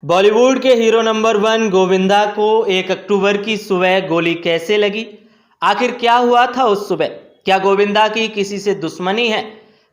बॉलीवुड के hero number 1 Govinda को 1 अक्टूबर की सुबह गोली कैसे लगी? आखिर क्या हुआ था उस सुबह? क्या गोविंदा की किसी से दुश्मनी है?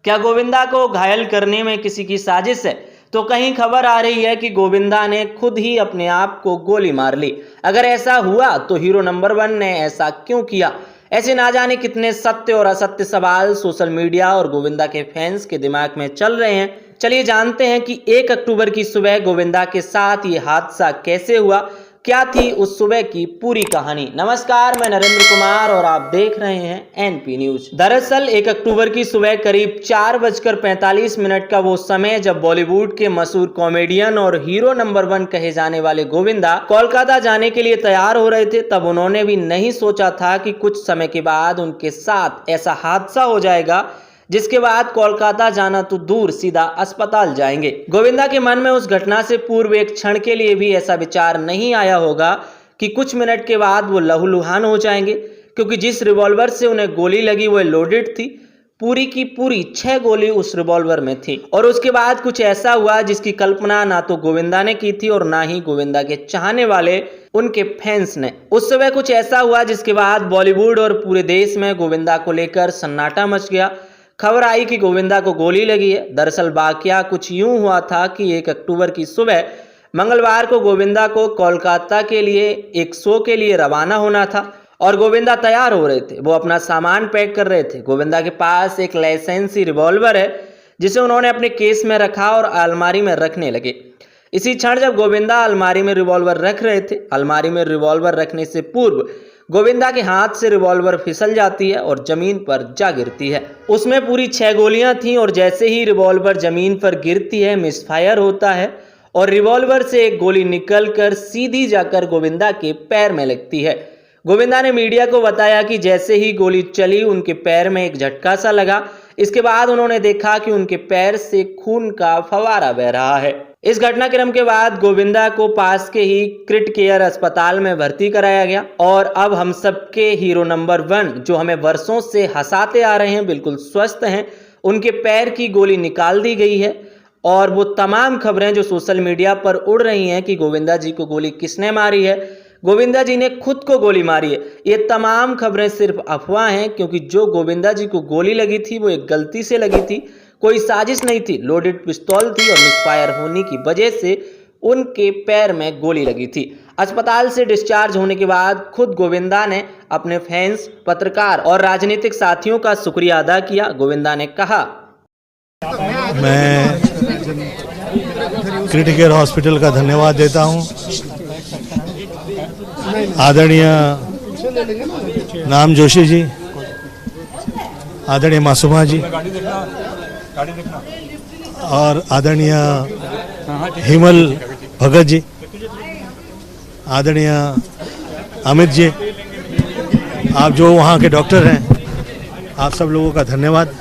क्या गोविंदा को घायल करने में किसी की साजिश है? तो कहीं खबर आ रही है कि गोविंदा ने खुद ही अपने आप को गोली मार ली। अगर ऐसा हुआ तो हीरो नंबर 1 ने ऐसा क्यों किया? ऐसे ना जाने कितने सत्य और असत्य सवाल सोशल मीडिया और गोविंदा के फैंस के दिमाग में चल रहे हैं। चलिए जानते हैं कि 1 अक्टूबर की सुबह गोविंदा के साथ ये हादसा कैसे हुआ, क्या थी उस सुबह की पूरी कहानी। नमस्कार, मैं नरेंद्र कुमार और आप देख रहे हैं एनपी न्यूज। दरअसल 1 अक्टूबर की सुबह करीब 4:45 का वो समय जब बॉलीवुड के मशहूर कॉमेडियन और हीरो नंबर 1 कहे जाने वाले गोविंदा कोलकाता जाने के लिए तैयार हो रहे थे, तब उन्होंने भी नहीं सोचा था कि कुछ समय के बाद उनके साथ ऐसा हादसा हो जाएगा जिसके बाद कोलकाता जाना तो दूर सीधा अस्पताल जाएंगे। गोविंदा के मन में उस घटना से पूर्व एक क्षण के लिए भी ऐसा विचार नहीं आया होगा कि कुछ मिनट के बाद वो लहूलुहान हो जाएंगे, क्योंकि जिस रिवॉल्वर से उन्हें गोली लगी वो लोडेड थी। पूरी की पूरी 6 गोली उस रिवॉल्वर में थी और उसके बाद कुछ ऐसा हुआ जिसकी कल्पना ना तो गोविंदा ने की थी और ना ही गोविंदा के चाहने वाले उनके फैंस ने। उस समय कुछ ऐसा हुआ जिसके बाद बॉलीवुड और पूरे देश में गोविंदा को लेकर सन्नाटा मच गया। खबर आई कि गोविंदा को गोली लगी है। दरअसल वाकया कुछ यूं हुआ था कि 1 अक्टूबर की सुबह मंगलवार को गोविंदा को कोलकाता के लिए एक शो के लिए रवाना होना था और गोविंदा तैयार हो रहे थे। वो अपना सामान पैक कर रहे थे। गोविंदा के पास एक लाइसेंसी रिवॉल्वर है जिसे उन्होंने अपने केस में रखा और अलमारी में रखने लगे। इसी क्षण जब गोविंदा अलमारी में रिवॉल्वर रख रहे थे, अलमारी में रिवॉल्वर रखने से पूर्व गोविंदा के हाथ से रिवॉल्वर फिसल जाती है और जमीन पर जा गिरती है। उसमें पूरी 6 गोलियां थीं और जैसे ही रिवॉल्वर जमीन पर गिरती है, मिसफायर होता है और रिवॉल्वर से एक गोली निकलकर सीधी जाकर गोविंदा के पैर में लगती है। गोविंदा ने मीडिया को बताया कि जैसे ही गोली चली उनके पैर में एक झटका सा लगा। इसके बाद उन्होंने देखा कि उनके पैर से खून का फवारा बह रहा है। इस घटनाक्रम के बाद गोविंदा को पास के ही क्रिट केयर अस्पताल में भर्ती कराया गया और अब हम सबके हीरो नंबर 1 जो हमें वर्षों से हंसाते आ रहे हैं बिल्कुल स्वस्थ हैं। उनके पैर की गोली निकाल दी गई है और वो तमाम खबरें जो सोशल मीडिया पर उड़ रही हैं कि गोविंदा जी को गोली किसने मारी है, गोविंदा जी ने खुद को गोली मारी है, ये तमाम खबरें सिर्फ अफवाह हैं, क्योंकि जो गोविंदा जी को गोली लगी थी वो एक गलती से लगी थी, कोई साजिश नहीं थी। लोडेड पिस्तौल थी और मिसफायर होने की वजह से उनके पैर में गोली लगी थी। अस्पताल से डिस्चार्ज होने के बाद खुद गोविंदा ने अपने फैंस, पत्रकार और राजनीतिक साथियों का शुक्रिया अदा किया। गोविंदा ने कहा, मैं क्रिट केयर हॉस्पिटल का धन्यवाद देता हूं। आदरणीय नाम जोशी जी, आदरणीय मासूमा जी और आदरणीय हिमल भगत जी, आदरणीय अमित जी, आप जो वहाँ के डॉक्टर हैं, आप सब लोगों का धन्यवाद।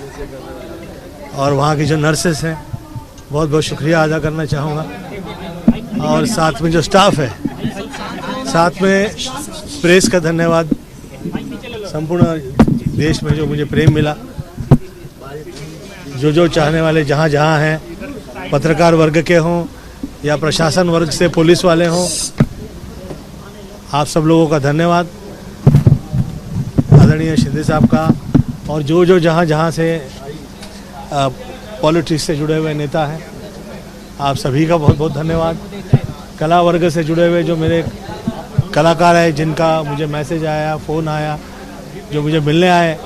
और वहाँ की जो नर्सेस हैं, बहुत बहुत शुक्रिया अदा करना चाहूँगा। और साथ में जो स्टाफ है, साथ में प्रेस का धन्यवाद। संपूर्ण देश में जो मुझे प्रेम मिला, जो चाहने वाले जहाँ जहाँ हैं, पत्रकार वर्ग के हों या प्रशासन वर्ग से पुलिस वाले हों, आप सब लोगों का धन्यवाद। आदरणीय शिंदे साहब का और जो जहाँ जहाँ से पॉलिटिक्स से जुड़े हुए नेता हैं, आप सभी का बहुत बहुत धन्यवाद। कला वर्ग से जुड़े हुए जो मेरे कलाकार हैं, जिनका मुझे मैसेज आया, फ़ोन आया, जो मुझे मिलने आए,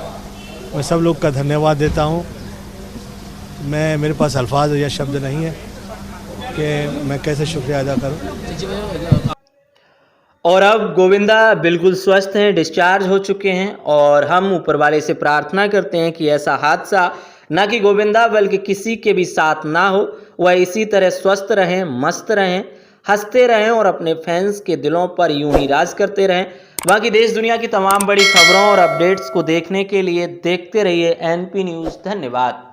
मैं सब लोग का धन्यवाद देता हूँ। मेरे पास अल्फाज या शब्द नहीं है कि मैं कैसे शुक्रिया अदा करूँ। और अब गोविंदा बिल्कुल स्वस्थ हैं, डिस्चार्ज हो चुके हैं और हम ऊपर वाले से प्रार्थना करते हैं कि ऐसा हादसा ना कि गोविंदा बल्कि किसी के भी साथ ना हो। वह इसी तरह स्वस्थ रहें, मस्त रहें, हंसते रहें और अपने फैंस के दिलों पर यूं ही राज करते रहें। बाकी देश दुनिया की तमाम बड़ी खबरों और अपडेट्स को देखने के लिए देखते रहिए एनपी न्यूज़। धन्यवाद।